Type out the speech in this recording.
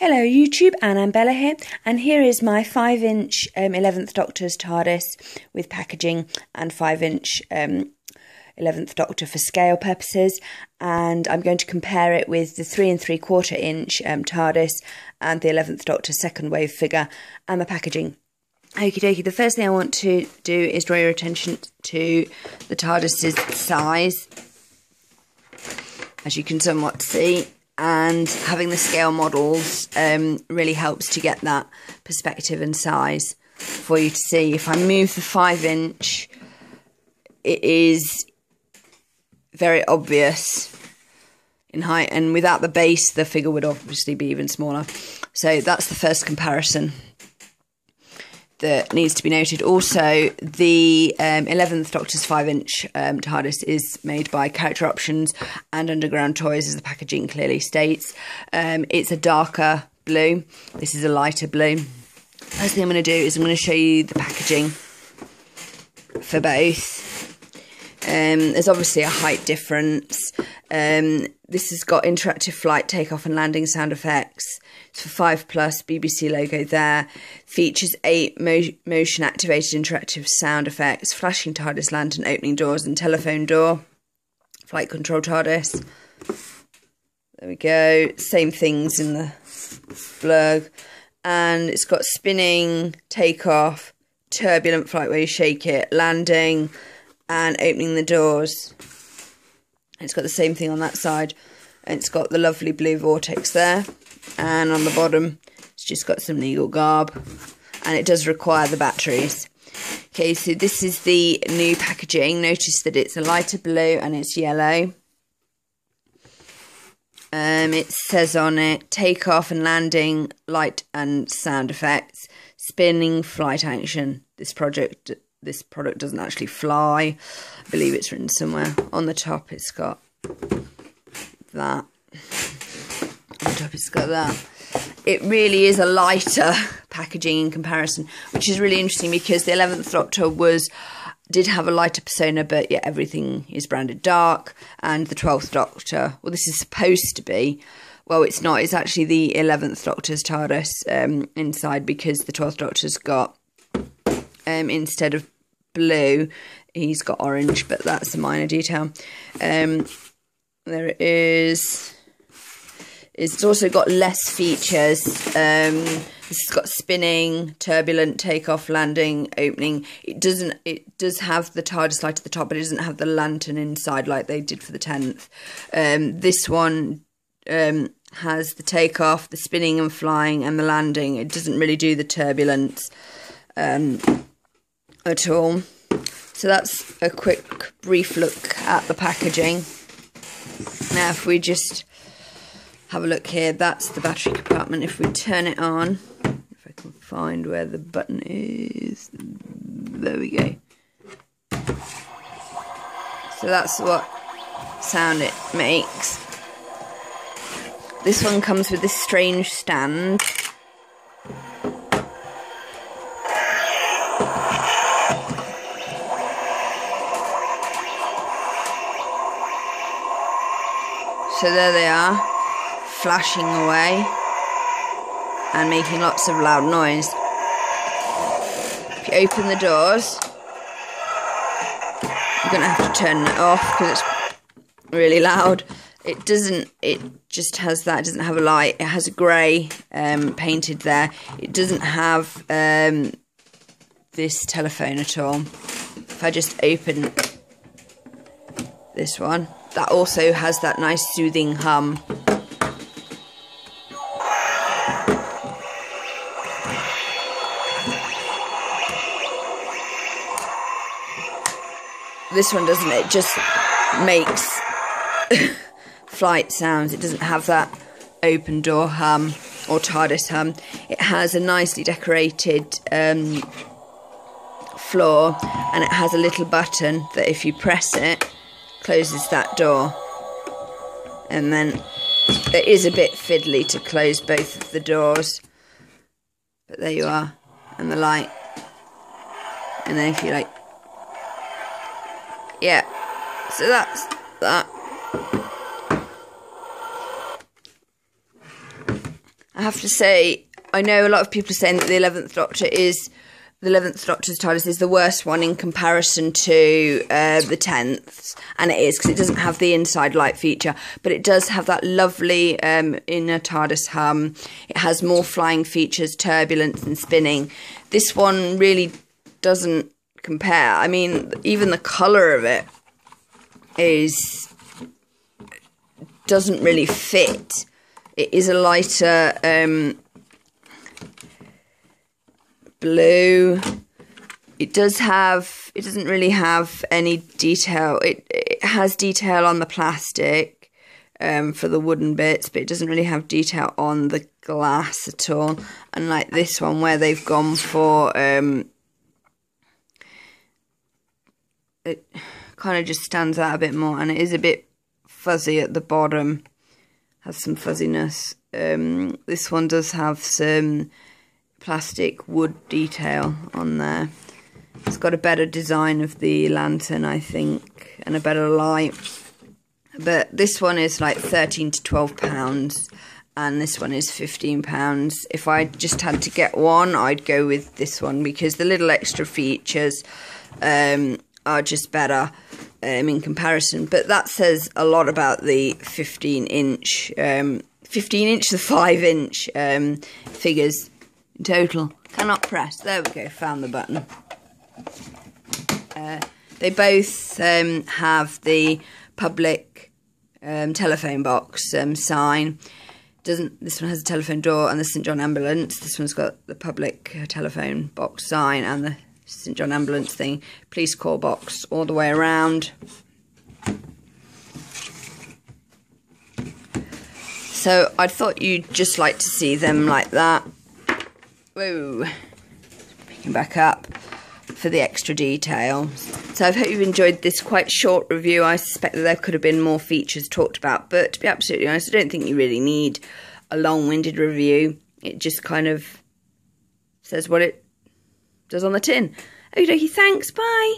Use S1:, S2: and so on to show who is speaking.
S1: Hello YouTube, and I'm Bella here, and here is my 5-inch 11th Doctor's TARDIS with packaging and 5-inch 11th Doctor for scale purposes, and I'm going to compare it with the 3 3/4-inch TARDIS and the 11th Doctor second wave figure and the packaging. Okie dokie, the first thing I want to do is draw your attention to the TARDIS's size, as you can somewhat see. And having the scale models really helps to get that perspective and size for you to see. If I move the 5-inch, it is very obvious in height, and without the base the figure would obviously be even smaller. So that's the first comparison that needs to be noted. Also, the 11th Doctor's 5-inch TARDIS is made by Character Options and Underground Toys, as the packaging clearly states. It's a darker blue. This is a lighter blue. First thing I'm going to do is I'm going to show you the packaging for both. There's obviously a height difference. This has got interactive flight, takeoff and landing sound effects. It's for 5+, BBC logo there. Features 8 motion activated interactive sound effects, flashing TARDIS lantern, opening doors and telephone door. Flight control TARDIS. There we go. Same things in the blurb. And it's got spinning, takeoff, turbulent flight where you shake it, landing and opening the doors. It's got the same thing on that side, and it's got the lovely blue vortex there, and on the bottom it's just got some legal garb, and it does require the batteries. Okay, so this is the new packaging. Notice that it's a lighter blue and it's yellow. It says on it, takeoff and landing, light and sound effects, spinning flight action. This product doesn't actually fly. I believe it's written somewhere. On the top it's got that. On the top it's got that. It really is a lighter packaging in comparison, which is really interesting because the 11th Doctor did have a lighter persona, but yet everything is branded dark. And the 12th Doctor, well, this is supposed to be, well, it's not. It's actually the 11th Doctor's TARDIS inside, because the 12th Doctor's got, instead of blue, he's got orange, but that's a minor detail. There it is. It's also got less features. This has got spinning, turbulent, takeoff, landing, opening. It does have the TARDIS light at the top, but it doesn't have the lantern inside like they did for the 10th. This one has the takeoff, the spinning and flying, and the landing. It doesn't really do the turbulence at all. So that's a quick brief look at the packaging. Now if we just have a look here, that's the battery compartment. If we turn it on, if I can find where the button is, there we go. So that's what sound it makes. This one comes with this strange stand. So there they are, flashing away and making lots of loud noise. If you open the doors, you're going to have to turn it off because it's really loud. It just has that. It doesn't have a light. It has a grey painted there. It doesn't have this telephone at all. If I just open this one, that also has that nice soothing hum. This one doesn't. It just makes flight sounds. It doesn't have that open door hum or TARDIS hum. It has a nicely decorated floor, and it has a little button that if you press it, closes that door. And then it is a bit fiddly to close both of the doors, but there you are, and the light. And then if you like, yeah, so that's that. I have to say, I know a lot of people are saying that the 11th Doctor's TARDIS is the worst one in comparison to the 10th, and it is, because it doesn't have the inside light feature, but it does have that lovely inner TARDIS hum. It has more flying features, turbulence and spinning. This one really doesn't compare. I mean, even the colour of it doesn't really fit. It is a lighter blue. It doesn't really have any detail. It has detail on the plastic for the wooden bits, but it doesn't really have detail on the glass at all. Unlike this one, where they've gone for it kind of just stands out a bit more, and it is a bit fuzzy at the bottom, has some fuzziness. This one does have some plastic wood detail on there. It's got a better design of the lantern, I think, and a better light. But this one is like £13 to £12, and this one is £15. If I just had to get one, I'd go with this one, because the little extra features are just better in comparison. But that says a lot about the 15-inch, the 5-inch figures in total. Cannot press. There we go, found the button. They both have the public telephone box sign. This one has a telephone door and the St John ambulance. This one's got the public telephone box sign and the St John ambulance thing. Police call box all the way around. So I thought you'd just like to see them like that. Whoa, picking back up for the extra detail. So I hope you've enjoyed this quite short review. I suspect that there could have been more features talked about, but to be absolutely honest, I don't think you really need a long-winded review. It just kind of says what it does on the tin. Okie dokie, thanks, bye.